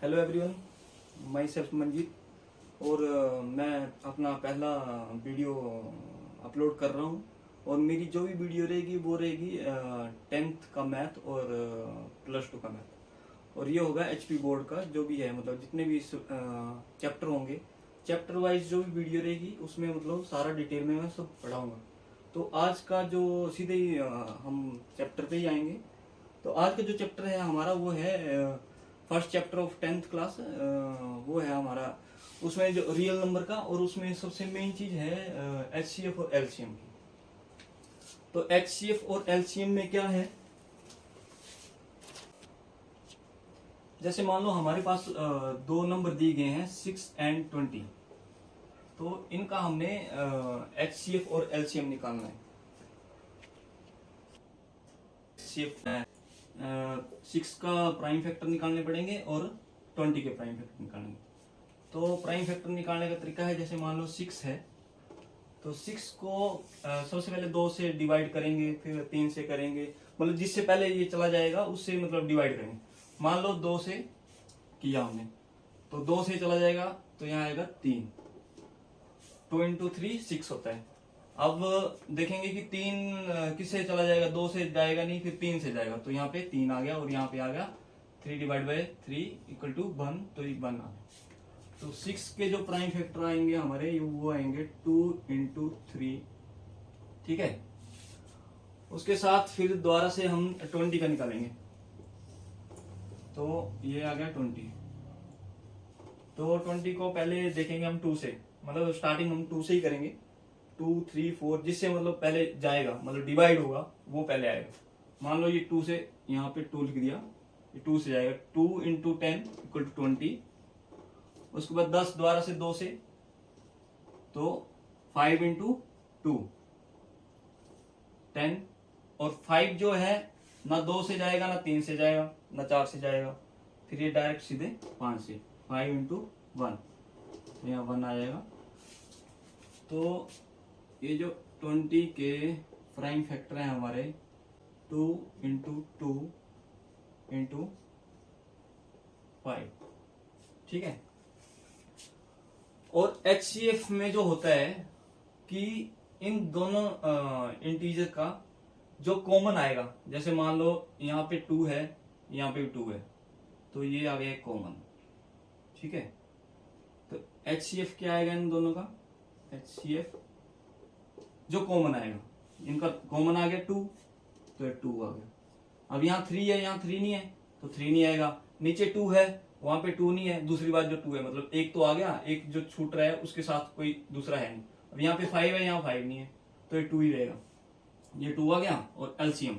Hello everyone, my self Manjeet. और मैं अपना पहला वीडियो अपलोड कर रहा हूँ। और मेरी जो भी वीडियो रहेगी वो रहेगी 10th का मैथ और +2 का मैथ। और ये होगा एचपी बोर्ड का जो भी है, मतलब जितने भी चैप्टर होंगे, चैप्टर वाइज जो भी वीडियो रहेगी उसमें मतलब सारा डिटेल में मैं सब पढ़ाऊँगा। तो आज का जो सीधे ही हम चैप्टर पे ही आएंगे। तो आज का जो चैप्टर है हमारा वो है first chapter of 10th class. वो है हमारा, उसमें जो रियल नंबर का, और उसमें सबसे मेन चीज है एचसीएफ और एलसीएम की। तो एचसीएफ और एलसीएम में क्या है, जैसे मान लो हमारे पास दो नंबर दिए गए हैं 6 एंड 20। तो इनका हमने एचसीएफ और एलसीएम निकालना है। सिक्स का प्राइम फैक्टर निकालने पड़ेंगे और 20 के प्राइम फैक्टर निकालेंगे। तो प्राइम फैक्टर निकालने का तरीका है, जैसे मान लो 6 है तो 6 को सबसे पहले 2 से डिवाइड करेंगे, फिर 3 से करेंगे, मतलब जिससे पहले ये चला जाएगा उससे मतलब डिवाइड करेंगे। मान लो 2 से किया हमने तो 2 से चला जाएगा तो यहाँ आएगा 3। 2 इंटू 3 6 होता है। अब देखेंगे कि 3 किससे चला जाएगा, 2 से जाएगा नहीं, फिर 3 से जाएगा, तो यहाँ पे 3 आ गया और यहाँ पे आ गया 3 डिवाइड बाई 3 इक्वल टू 1, तो ये 1 आ गया। तो 6 के जो प्राइम फैक्टर आएंगे हमारे वो आएंगे 2 इंटू 3, ठीक है। उसके साथ फिर दोबारा से हम 20 का निकालेंगे, तो ये आ गया 20। तो 20 को पहले देखेंगे हम 2 से, मतलब स्टार्टिंग हम 2 से ही करेंगे। 2, 3, 4 जिससे मतलब पहले जाएगा, मतलब डिवाइड होगा वो पहले आएगा। मान लो ये 2 से, यहाँ पे 2 लिख दिया, ये 2 से जाएगा। 2 इंटू 10 इक्वल टू 20। उसके बाद 10 द्वारा से 2 से, तो 5 इंटू 2 10। और 5 जो है ना 2 से जाएगा, ना 3 से जाएगा, ना 4 से जाएगा, फिर ये डायरेक्ट सीधे 5 से। 5 इंटू 1, तो यहाँ 1 आ जाएगा। तो ये जो 20 के प्राइम फैक्टर है हमारे 2 इंटू 2 इंटू 5, ठीक है। और एचसीएफ में जो होता है कि इन दोनों इंटीजर का जो कॉमन आएगा, जैसे मान लो यहाँ पे 2 है, यहाँ पे 2 है, तो ये आ गया कॉमन, ठीक है। तो एचसीएफ क्या आएगा इन दोनों का, एचसीएफ जो कॉमन आएगा, इनका कॉमन आ गया 2, तो 2 आ गया। अब यहाँ 3 है, यहाँ 3 नहीं है, तो 3 नहीं आएगा। नीचे 2 है, वहां पे 2 नहीं है, दूसरी बात जो 2 है, मतलब एक तो आ गया, एक जो छूट रहा है उसके साथ कोई दूसरा है नहीं। अब यहाँ पे 5 है, यहाँ 5 नहीं है, तो ये 2 ही रहेगा। ये 2 आ गया। और एलसीएम,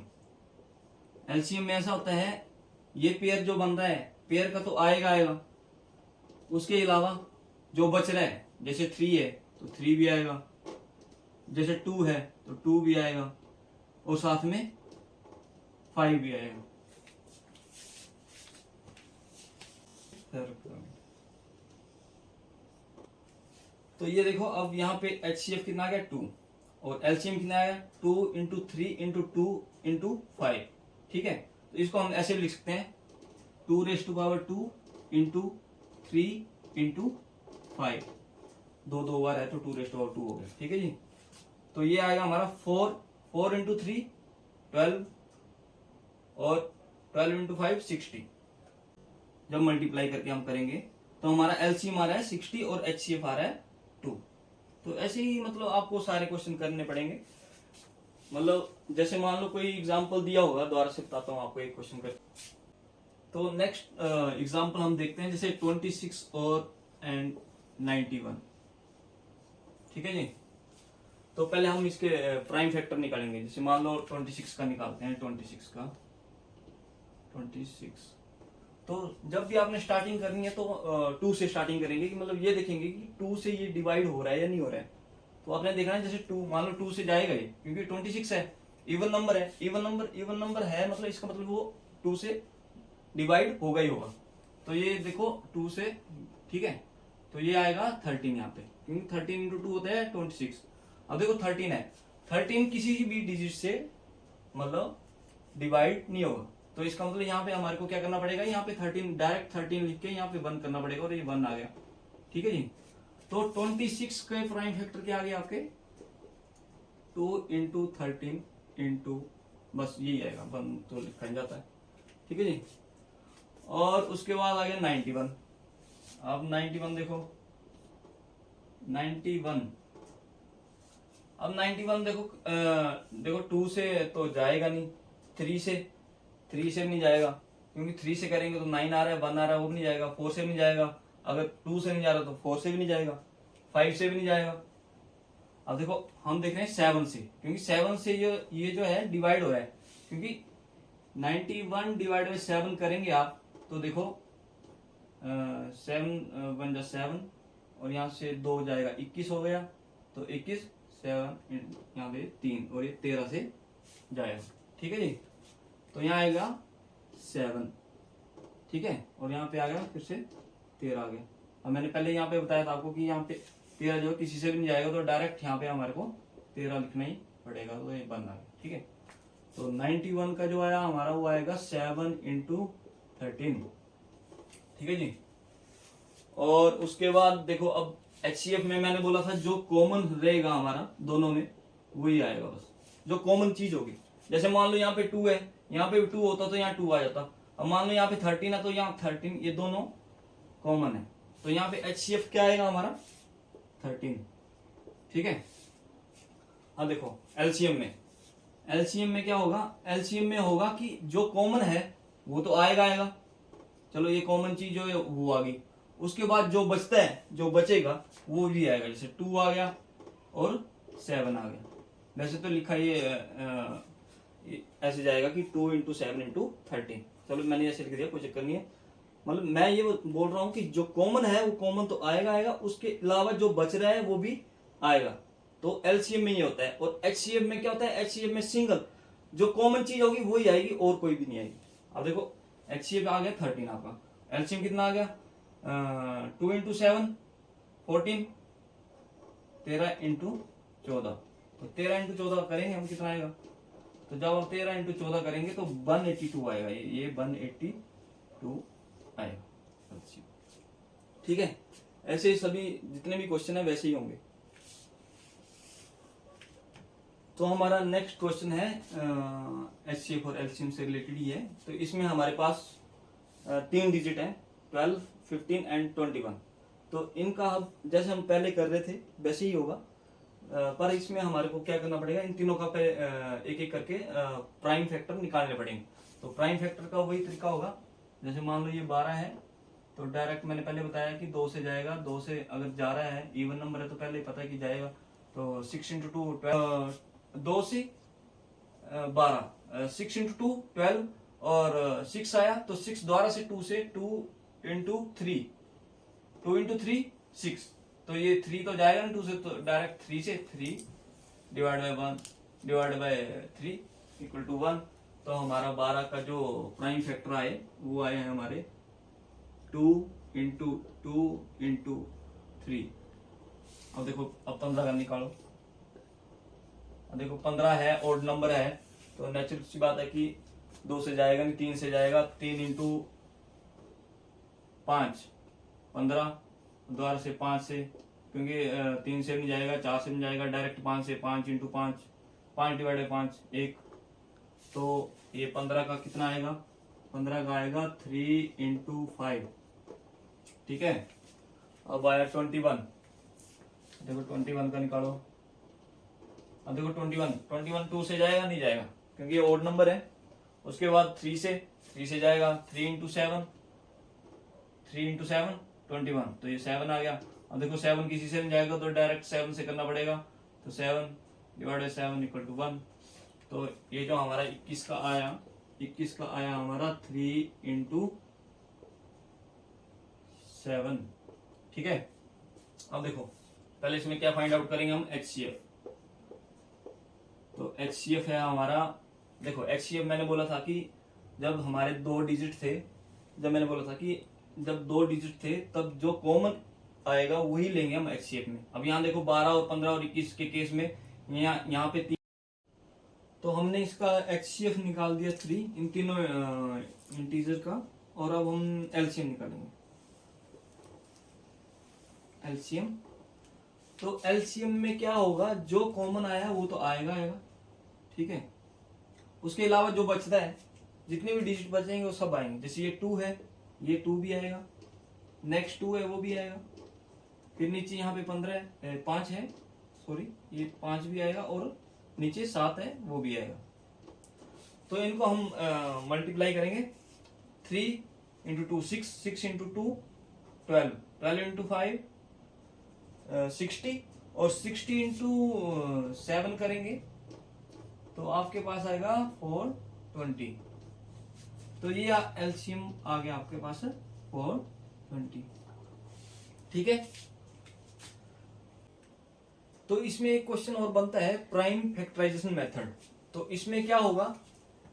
एलसीएम में ऐसा होता है, ये पेयर जो बन रहा है, पेयर का तो आएगा, उसके अलावा जो बच रहा है, जैसे 3 है तो 3 भी आएगा, जैसे 2 है तो 2 भी आएगा, और साथ में 5 भी आएगा। तो ये देखो, अब यहाँ पे एचसीएफ कितना आ गया 2, और एलसीएम कितना आया 2 इंटू 3 इंटू 2 इंटू 5, ठीक है। तो इसको हम ऐसे भी लिख सकते हैं 2⁻² इंटू 3 इंटू 5, 2 बार है तो 2⁻² हो गया, ठीक है जी। तो ये आएगा हमारा 4 इंटू 3 12, और 12 इंटू 5 60। जब मल्टीप्लाई करके हम करेंगे तो हमारा एलसीएम आ रहा है 60 और एचसीएफ आ रहा है 2। तो ऐसे ही मतलब आपको सारे क्वेश्चन करने पड़ेंगे। मतलब जैसे मान लो कोई एग्जांपल दिया होगा, दोबारा से बताता हूँ आपको एक क्वेश्चन कर। तो नेक्स्ट एग्जांपल हम देखते हैं, जैसे 26 और एंड 91, ठीक है जी। तो पहले हम इसके प्राइम फैक्टर निकालेंगे। जैसे मान लो 26 का निकालते हैं, 26 का 26। तो जब भी आपने स्टार्टिंग करनी है तो 2 से स्टार्टिंग करेंगे, कि मतलब ये देखेंगे कि 2 से ये डिवाइड हो रहा है या नहीं हो रहा है। तो आपने देखना है, जैसे 2 मान लो 2 से जाएगा ये, क्योंकि 26 है, इवन नंबर है, इवन नंबर है, मतलब इसका मतलब वो 2 से डिवाइड होगा ही होगा। तो ये देखो 2 से, ठीक है, तो ये आएगा 13 यहाँ पे, क्योंकि 13 इंटू 2 होता है 26। अब देखो 13 है, 13 किसी भी डिजिट से मतलब डिवाइड नहीं होगा, तो इसका मतलब यहाँ पे हमारे को क्या करना पड़ेगा, यहाँ पे 13 डायरेक्ट 13 लिख के यहाँ पे 1 करना पड़ेगा और ये 1 आ गया। ठीक है जी। तो 26 के प्राइम फैक्टर क्या आ गया आपके 2 इंटू 13 इंटू बस यही आएगा 1 तो लिखा जाता है। ठीक है जी। और उसके बाद आ गया 91। अब 91 देखो 91। अब 91 देखो देखो 2 से तो जाएगा नहीं, 3 से नहीं जाएगा क्योंकि 3 से करेंगे तो 9 आ रहा है, 1 आ रहा है वो भी नहीं जाएगा, 4 से भी नहीं जाएगा, अगर 2 से नहीं जा रहा तो 4 से भी नहीं जाएगा, 5 से भी नहीं जाएगा। अब देखो हम देख रहे हैं 7 से, क्योंकि 7 से ये जो है डिवाइड हो रहा है, क्योंकि 91 डिवाइड बाई 7 करेंगे आप तो देखो 7 1 जा 7 और यहाँ से 2 जाएगा 21 हो गया, तो 21 7 यहाँ पे 3 और ये 13 से जाएगा। ठीक है जी। तो यहाँ आएगा 7। ठीक है, और यहाँ पे आ गया फिर से 13 आ गया। अब मैंने पहले यहाँ पे बताया था आपको कि यहाँ पे 13 जो किसी से भी नहीं जाएगा तो डायरेक्ट यहाँ पे हमारे को 13 लिखना ही पड़ेगा, तो ये बन आ गया। ठीक है, तो 91 का जो आया हमारा वो आएगा 7 इंटू 13। ठीक है जी। और उसके बाद देखो अब HCF में मैंने बोला था जो कॉमन रहेगा हमारा दोनों में वही आएगा, बस जो कॉमन चीज होगी। जैसे मान लो यहाँ पे 2 है, यहाँ पे भी 2 होता तो यहाँ 2 आ जाता। अब मान लो यहाँ पे 13 है तो यहाँ 13, ये दोनों कॉमन है, तो यहाँ पे HCF क्या आएगा हमारा 13। ठीक है। अब देखो LCM में क्या होगा, LCM में होगा कि जो कॉमन है वो तो आएगा। चलो ये कॉमन चीज जो है वो आ गई, उसके बाद जो बचता है जो बचेगा वो भी आएगा। जैसे 2 आ गया और 7 आ गया। वैसे तो लिखा ये ऐसे जाएगा कि 2 इंटू 7 इंटू 13। चलो मैंने ऐसे लिख दिया, कोई चक्कर नहीं है। मतलब मैं ये बोल रहा हूं कि जो कॉमन है वो कॉमन तो आएगा, उसके अलावा जो बच रहा है वो भी आएगा। तो एलसीएम में ये होता है। और HCF में क्या होता है, HCF में सिंगल जो कॉमन चीज होगी वही आएगी और कोई भी नहीं आएगी। अब देखो HCF आ गया 13 आपका, एलसीएम कितना आ गया 2 इंटू 7 14, 13 इंटू 14। तो 13 इंटू 14 करेंगे हम कितना आएगा, तो जब हम 13 इंटू 14 करेंगे तो 182 आएगा, ये 182 आएगा। ठीक है, ऐसे ही सभी जितने भी क्वेश्चन है वैसे ही होंगे। तो हमारा नेक्स्ट क्वेश्चन है HCF और LCM से रिलेटेड ही है। तो इसमें हमारे पास 3 डिजिट है 12, 15 एंड 21। तो इनका अब जैसे हम पहले कर रहे थे वैसे ही होगा, पर इसमें हमारे को क्या करना पड़ेगा, इन तीनों का एक एक करके प्राइम फैक्टर निकालने पड़ेंगे। तो प्राइम फैक्टर का वही तरीका होगा, जैसे मान लो ये 12 है तो डायरेक्ट मैंने पहले बताया कि 2 से जाएगा, 2 से अगर जा रहा है इवन नंबर है तो पहले ही पता है कि जाएगा। तो 6 इंटू 2 12, 2 से 12, 6 इंटू 2 12 और 6 आया तो 6 द्वारा से 2 से 2 इंटू 3, 2 इंटू 3 6, तो ये 3 तो जाएगा ना 2 से, तो डायरेक्ट 3 से 3 divide by 1 divide by 3 equal to 1। तो हमारा 12 का जो प्राइम फैक्टर आए वो आए हैं हमारे 2 इंटू 2 इंटू 3। अब देखो अब 15 का निकालो। अब देखो 15 है ऑड नंबर है तो नेचुरल सी बात है कि 2 से जाएगा नहीं, 3 से जाएगा। 3 इंटू 5 15 द्वारा से 5 से, क्योंकि 3 से नहीं जाएगा, 4 से नहीं जाएगा, डायरेक्ट 5 से। 5 इंटू 5 5 डिवाइड बाई 5 1। तो ये 15 का कितना आएगा, 15 का आएगा 3 इंटू 5। ठीक है। अब आया 21। देखो 21 का निकालो। अब देखो 21 2 से जाएगा नहीं जाएगा क्योंकि ये ओड नंबर है। उसके बाद 3 से जाएगा, 3 इंटू 7 21, तो ये 7 आ गया। अब देखो 7 किसी से नहीं जाएगा तो डायरेक्ट 7 से करना पड़ेगा, तो 7 डिवाइड बाई 7 इक्वल टू 1। तो ये जो हमारा 21 का आया हमारा 3 इंटू 7। ठीक है। अब देखो पहले इसमें क्या फाइंड आउट करेंगे हम, HCF। तो HCF है हमारा, देखो HCF मैंने बोला था कि जब हमारे 2 डिजिट थे, जब 2 डिजिट थे तब जो कॉमन आएगा वही लेंगे हम HCF में। अब यहाँ देखो 12 और 15 और 21 के केस में यहाँ पे तो हमने इसका HCF निकाल दिया 3 इन तीनों इंटीजर का, और अब हम एलसीएम निकालेंगे। एलसीएम, तो एलसीएम में क्या होगा, जो कॉमन आया वो तो आएगा आएगा, ठीक है। उसके अलावा जो बचता है, जितने भी डिजिट बचेंगे वो सब आएंगे। जैसे ये 2 है, ये 2 भी आएगा, नेक्स्ट 2 है वो भी आएगा, फिर नीचे यहाँ पे 5 है, सॉरी ये 5 भी आएगा, और नीचे 7 है वो भी आएगा। तो इनको हम मल्टीप्लाई करेंगे। 3 इंटू 2 6, 6 इंटू 2 12, 12 इंटू 5 60, और 60 इंटू 7 करेंगे तो आपके पास आएगा 420। तो ये एलसीएम आ गया आपके पास 420, ठीक है। तो इसमें एक क्वेश्चन और बनता है, प्राइम फैक्टराइजेशन मेथड। तो इसमें क्या होगा,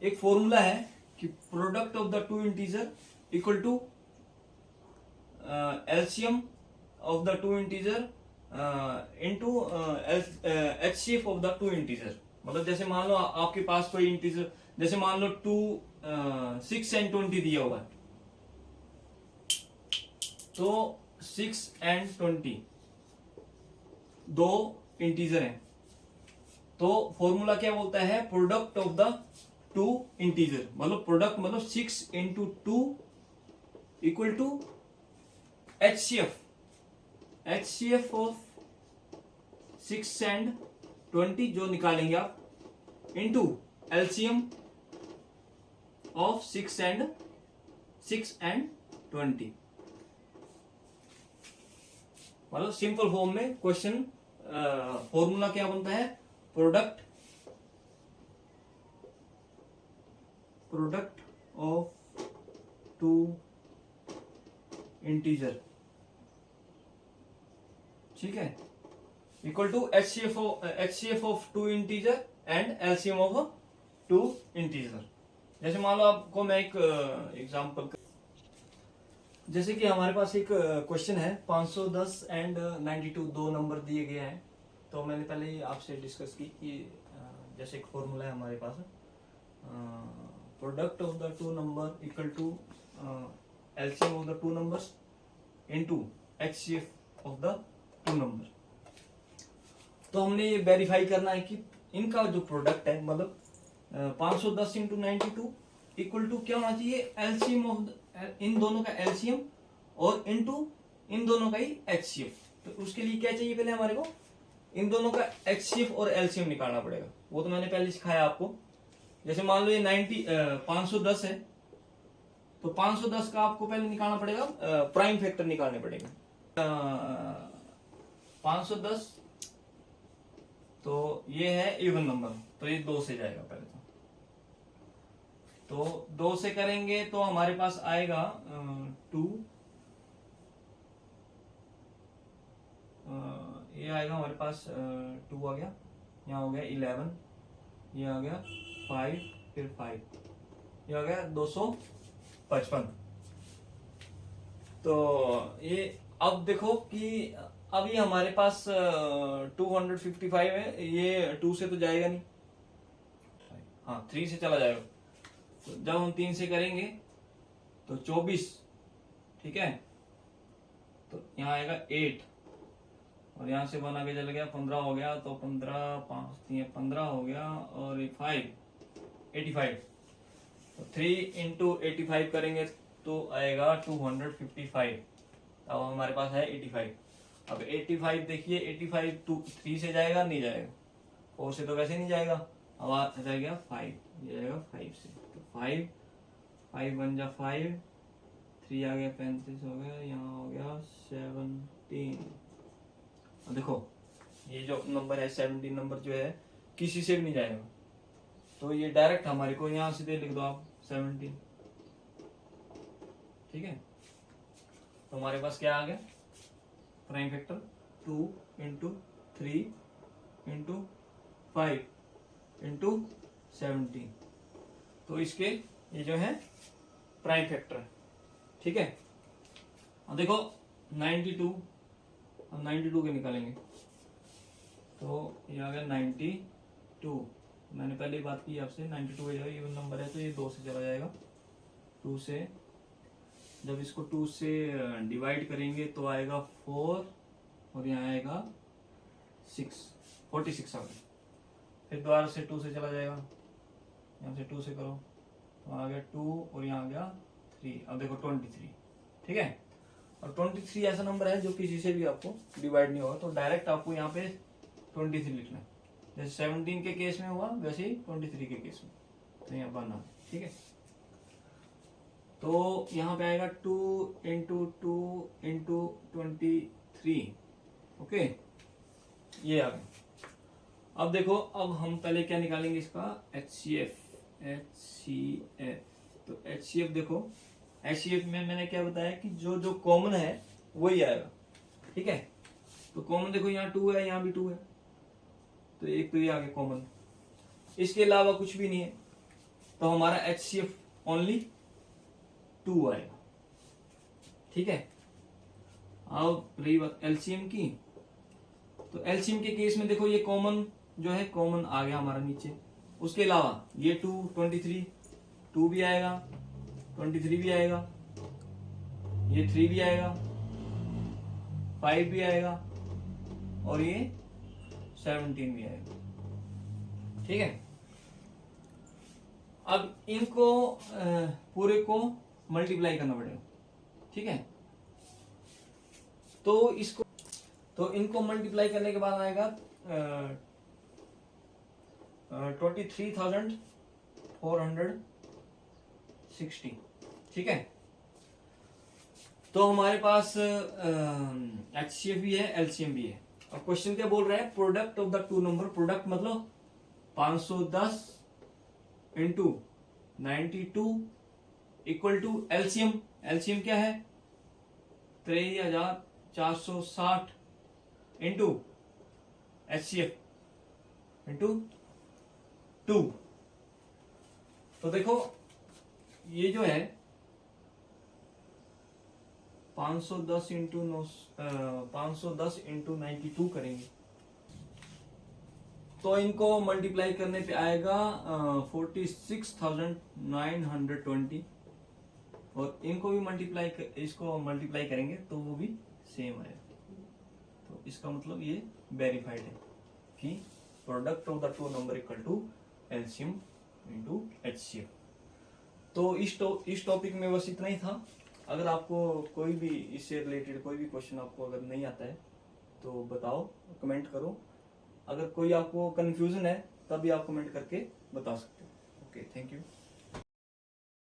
एक फॉर्मूला है कि product of the two integer equal to LCM of the two integer into HCF of the two integer. मतलब जैसे मान लो आपके पास कोई इंटीजर, जैसे मान लो 6 and 20 दिया हुआ है, तो 6 and 20 दो इंटीजर हैं, तो फॉर्मूला क्या बोलता है, product of the two integer. मतलब प्रोडक्ट मतलब 6 into 2 equal to HCF of 6 and 20 जो निकालेंगे आप, इंटू एलसीएम ऑफ 6 and 20। मतलब सिंपल फॉर्म में क्वेश्चन फॉर्मूला क्या बनता है, प्रोडक्ट ऑफ टू इंटीजर, ठीक है, equal to HCF of two integer and LCM of two integer. जैसे मान लो आपको मैं एक एग्जांपल, जैसे कि हमारे पास एक क्वेश्चन है 510 एंड 92 दो नंबर दिए गए हैं। तो मैंने पहले ही आपसे डिस्कस की कि जैसे एक फॉर्मूला है हमारे पास, product of the two number equal to LCM of the two numbers into HCF of the two number. तो हमने ये वेरीफाई करना है कि इनका जो प्रोडक्ट है, मतलब 510 इंटू 92 इक्वल टू क्या होना चाहिए, एलसीएम ऑफ इन दोनों का एलसीएम और इनटू इन दोनों का ही HCF। तो उसके लिए क्या चाहिए, पहले हमारे को इन दोनों का HCF और एलसीएम निकालना पड़ेगा। वो तो मैंने पहले सिखाया आपको। जैसे मान लो ये 510 है, तो 510 का आपको पहले निकालना पड़ेगा, प्राइम फैक्टर निकालने पड़ेगा। 510 तो ये है इवन नंबर, तो ये 2 से जाएगा पहले तो 2 से करेंगे तो हमारे पास आएगा 2, ये आएगा हमारे पास 2 आ गया, यहाँ हो गया 11, ये आ गया 5, फिर 5, ये आ गया 255। तो ये अब देखो कि अभी हमारे पास 255 है, ये 2 से तो जाएगा नहीं, हाँ 3 से चला जाएगा। तो जब हम 3 से करेंगे तो 24, ठीक है, तो यहाँ आएगा 8, और यहाँ से 1 आगे चल गया 15 हो गया, तो 15 5 15 हो गया, और 5 85। तो 3 इंटू 85 करेंगे तो आएगा 255। अब हमारे पास है 85। अब 85 देखिए, 85 3 से जाएगा, नहीं जाएगा, 4 से तो वैसे नहीं जाएगा। अब रह गया 5, ये जाएगा 5 से, तो 5 बन जा 5, 3 आ गया 35 हो गया, यहाँ हो गया 17। अब देखो ये जो नंबर है 17 नंबर जो है किसी से भी नहीं जाएगा, तो ये डायरेक्ट हमारे को यहाँ सीधे लिख दो आप 17, ठीक है। तो हमारे पास क्या आ गया, prime factor 2 into 3 into 5 into 17। तो इसके ये जो है प्राइम फैक्टर, ठीक है। अब देखो 92, अब 92 के निकालेंगे तो ये आ गया 92, मैंने पहले ही बात की आपसे, 92 हो जाएगा, इवन नंबर है तो ये 2 से चला जाएगा, 2 से। जब इसको 2 से डिवाइड करेंगे तो आएगा 4 और यहाँ आएगा 6, 46 आ गया। फिर दोबारा से 2 से चला जाएगा, यहाँ से 2 से करो तो आ गया 2 और यहाँ आ गया 3। अब देखो 23, ठीक है। और 23 ऐसा नंबर है जो किसी से भी आपको डिवाइड नहीं होगा, तो डायरेक्ट आपको यहाँ पे 23 लिखना है। जैसे 17 के केस में हुआ वैसे ही 23 के केस में, तो यहाँ बनना, ठीक है। तो यहाँ पे आएगा 2 इंटू 2 इंटू 23, ओके, ये आ गया। अब देखो, अब हम पहले क्या निकालेंगे इसका, HCF। तो HCF देखो, HCF में मैंने क्या बताया कि जो जो कॉमन है वही आएगा, ठीक है। तो कॉमन देखो, यहाँ 2 है, यहाँ भी 2 है, तो एक तो ये आ गया कॉमन, इसके अलावा कुछ भी नहीं है, तो हमारा HCF ओनली 2 आएगा, ठीक है। अब रही बात LCM की, तो LCM के केस में देखो ये कॉमन जो है, कॉमन आ गया हमारा नीचे, उसके अलावा ये 2 23, 2 भी आएगा, 23 भी आएगा, ये 3 भी आएगा, 5 भी आएगा और ये 17 भी आएगा, ठीक है। अब इनको पूरे को मल्टीप्लाई करना पड़ेगा, ठीक है। तो इनको मल्टीप्लाई करने के बाद आएगा 23,460, ठीक है। तो हमारे पास HCF भी है, LCM भी है। अब क्वेश्चन क्या बोल रहा है, product of the two number, product मतलब 510 into 92 equal to LCM। LCM क्या है, 23,460 इंटू HCF इंटू 2। तो देखो ये जो है 510 इंटू 92 करेंगे तो इनको मल्टीप्लाई करने पे आएगा 46,920, और इनको भी इसको मल्टीप्लाई करेंगे तो वो भी सेम आएगा। तो इसका मतलब ये वेरीफाइड है कि product of the two number equal to LCM into HCF। तो इस टॉपिक में बस इतना ही था। अगर आपको कोई भी इससे रिलेटेड कोई भी क्वेश्चन आपको अगर नहीं आता है तो बताओ, कमेंट करो। अगर कोई आपको कंफ्यूजन है तब भी आप कमेंट करके बता सकते हो। Okay, thank you.